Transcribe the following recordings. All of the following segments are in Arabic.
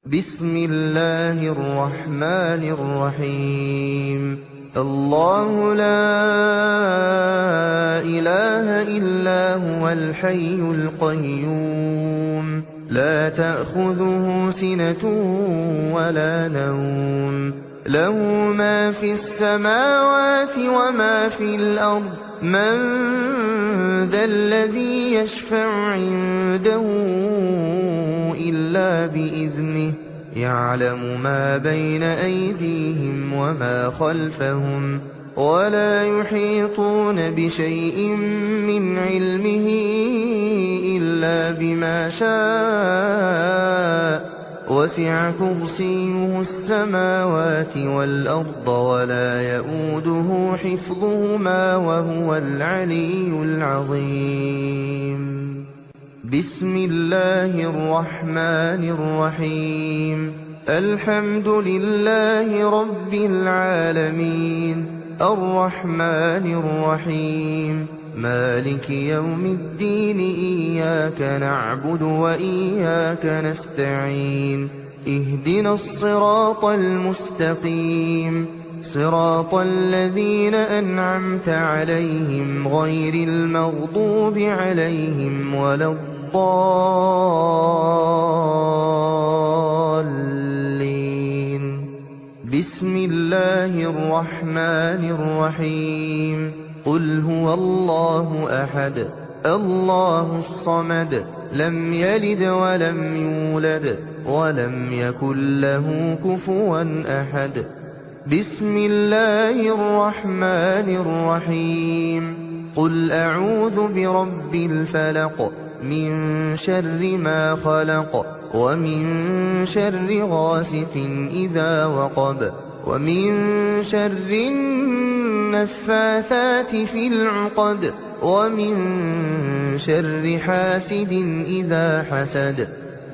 بسم الله الرحمن الرحيم الله لا إله إلا هو الحي القيوم لا تأخذه سنة ولا نوم له ما في السماوات وما في الأرض من ذا الذي يشفع عنده إلا بإذنه يعلم ما بين أيديهم وما خلفهم ولا يحيطون بشيء من علمه إلا بما شاء وسع كرسيه السماوات والأرض ولا يئوده حفظهما وهو العلي العظيم بسم الله الرحمن الرحيم الحمد لله رب العالمين الرحمن الرحيم مالك يوم الدين إياك نعبد وإياك نستعين اهدنا الصراط المستقيم صراط الذين أنعمت عليهم غير المغضوب عليهم ولا الضالين بسم الله الرحمن الرحيم قل هو الله أحد الله الصمد لم يلد ولم يولد ولم يكن له كفوا أحد بسم الله الرحمن الرحيم قل أعوذ برب الفلق من شر ما خلق ومن شر غاسق إذا وقب ومن شر النفاثات في العقد ومن شر حاسد إذا حسد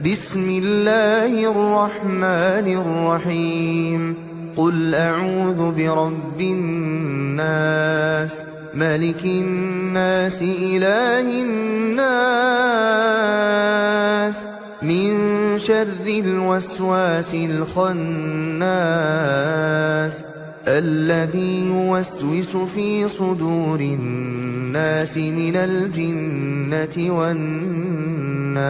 بسم الله الرحمن الرحيم قل أعوذ برب الناس ملك الناس إله الناس من شر الوسواس الخناس الذي يوسوس في صدور الناس من الجنة والناس